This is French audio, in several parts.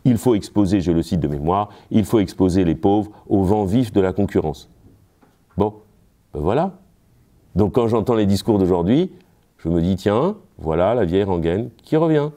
il faut exposer, je le cite de mémoire, il faut exposer les pauvres au vent vif de la concurrence. Bon, ben voilà. Donc quand j'entends les discours d'aujourd'hui, je me dis, tiens, voilà la vieille rengaine qui revient.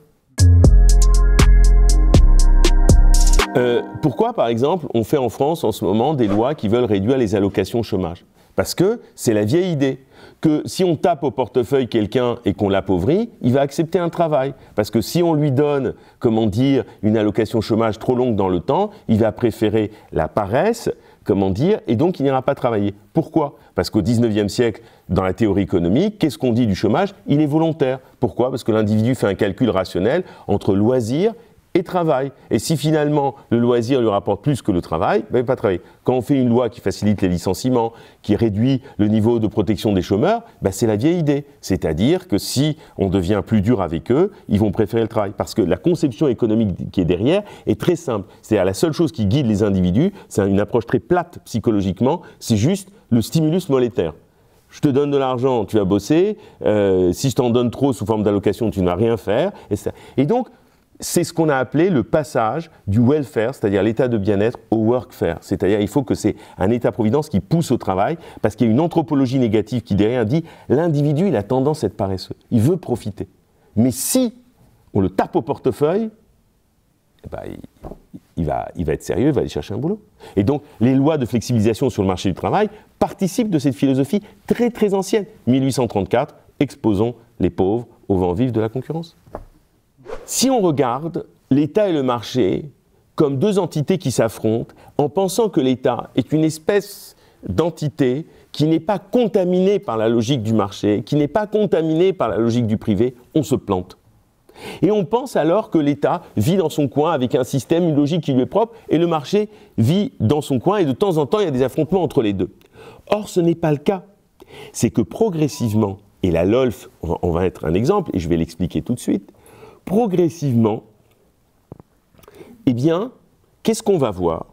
Pourquoi, par exemple, on fait en France en ce moment des lois qui veulent réduire les allocations chômage? Parce que c'est la vieille idée que si on tape au portefeuille quelqu'un et qu'on l'appauvrit, il va accepter un travail. Parce que si on lui donne, comment dire, une allocation chômage trop longue dans le temps, il va préférer la paresse, comment dire, et donc il n'ira pas travailler. Pourquoi? Parce qu'au 19e siècle, dans la théorie économique, qu'est-ce qu'on dit du chômage? Il est volontaire. Pourquoi? Parce que l'individu fait un calcul rationnel entre loisir et travail. Et si finalement le loisir lui rapporte plus que le travail, ben, il ne va pas travailler. Quand on fait une loi qui facilite les licenciements, qui réduit le niveau de protection des chômeurs, ben, c'est la vieille idée. C'est-à-dire que si on devient plus dur avec eux, ils vont préférer le travail. Parce que la conception économique qui est derrière est très simple. C'est-à-dire la seule chose qui guide les individus, c'est une approche très plate psychologiquement, c'est juste le stimulus monétaire. Je te donne de l'argent, tu vas bosser. Si je t'en donne trop sous forme d'allocation, tu ne vas rien faire. Et donc, c'est ce qu'on a appelé le passage du welfare, c'est-à-dire l'état de bien-être, au workfare. C'est-à-dire il faut que c'est un état-providence qui pousse au travail, parce qu'il y a une anthropologie négative qui derrière dit l'individu, il a tendance à être paresseux, il veut profiter. Mais si on le tape au portefeuille, ben, il va être sérieux, il va aller chercher un boulot. Et donc les lois de flexibilisation sur le marché du travail participent de cette philosophie très très ancienne. 1834, exposons les pauvres au vent vif de la concurrence. Si on regarde l'État et le marché comme deux entités qui s'affrontent, en pensant que l'État est une espèce d'entité qui n'est pas contaminée par la logique du marché, qui n'est pas contaminée par la logique du privé, on se plante. Et on pense alors que l'État vit dans son coin avec un système, une logique qui lui est propre, et le marché vit dans son coin, et de temps en temps, il y a des affrontements entre les deux. Or, ce n'est pas le cas. C'est que progressivement, et la LOLF, on va être un exemple, et je vais l'expliquer tout de suite, progressivement, eh bien, qu'est-ce qu'on va voir?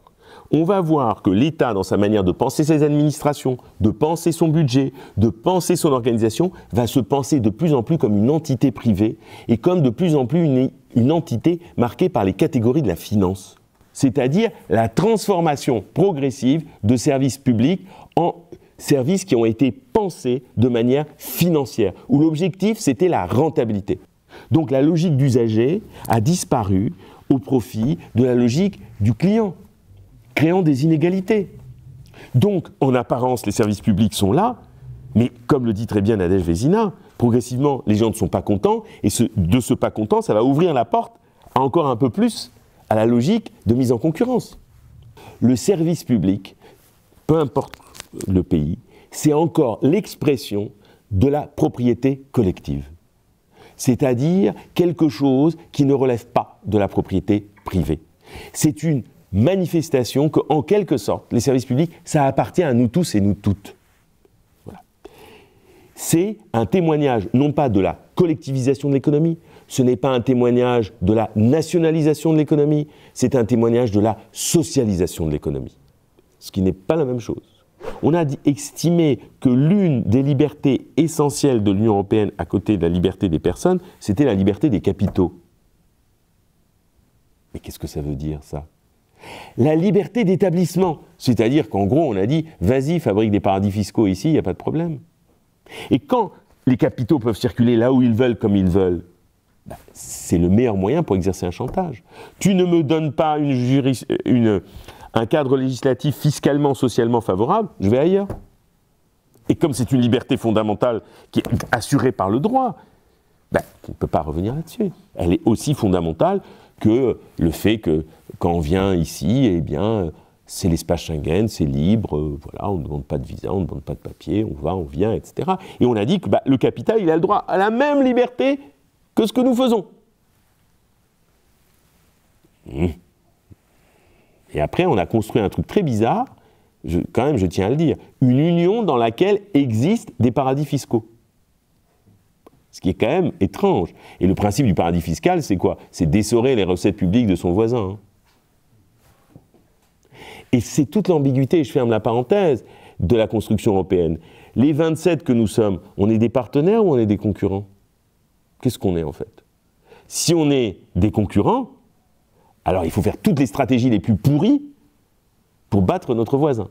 On va voir que l'État, dans sa manière de penser ses administrations, de penser son budget, de penser son organisation, va se penser de plus en plus comme une entité privée et comme de plus en plus une entité marquée par les catégories de la finance. C'est-à-dire la transformation progressive de services publics en services qui ont été pensés de manière financière, où l'objectif, c'était la rentabilité. Donc la logique d'usager a disparu au profit de la logique du client, créant des inégalités. Donc, en apparence, les services publics sont là, mais comme le dit très bien Nadège Vézina, progressivement, les gens ne sont pas contents, et de ce pas content, ça va ouvrir la porte à encore un peu plus à la logique de mise en concurrence. Le service public, peu importe le pays, c'est encore l'expression de la propriété collective. C'est-à-dire quelque chose qui ne relève pas de la propriété privée. C'est une manifestation qu'en quelque sorte, les services publics, ça appartient à nous tous et nous toutes. Voilà. C'est un témoignage, non pas de la collectivisation de l'économie, ce n'est pas un témoignage de la nationalisation de l'économie, c'est un témoignage de la socialisation de l'économie. Ce qui n'est pas la même chose. On a estimé que l'une des libertés essentielles de l'Union européenne, à côté de la liberté des personnes, c'était la liberté des capitaux. Mais qu'est-ce que ça veut dire, ça? La liberté d'établissement, c'est-à-dire qu'en gros, on a dit, vas-y, fabrique des paradis fiscaux ici, il n'y a pas de problème. Et quand les capitaux peuvent circuler là où ils veulent, comme ils veulent, ben, c'est le meilleur moyen pour exercer un chantage. Tu ne me donnes pas un cadre législatif fiscalement, socialement favorable, je vais ailleurs. Et comme c'est une liberté fondamentale qui est assurée par le droit, ben, on ne peut pas revenir là-dessus. Elle est aussi fondamentale que le fait que quand on vient ici, eh bien, c'est l'espace Schengen, c'est libre, voilà, on ne demande pas de visa, on ne demande pas de papier, on va, on vient, etc. Et on a dit que le capital, il a le droit à la même liberté que ce que nous faisons. Et après, on a construit un truc très bizarre, quand même, je tiens à le dire, une union dans laquelle existent des paradis fiscaux. Ce qui est quand même étrange. Et le principe du paradis fiscal, c'est quoi? C'est d'essorer les recettes publiques de son voisin. Et c'est toute l'ambiguïté, je ferme la parenthèse, de la construction européenne. Les 27 que nous sommes, on est des partenaires ou on est des concurrents? Qu'est-ce qu'on est en fait? Si on est des concurrents, Alors il faut faire toutes les stratégies les plus pourries pour battre notre voisin.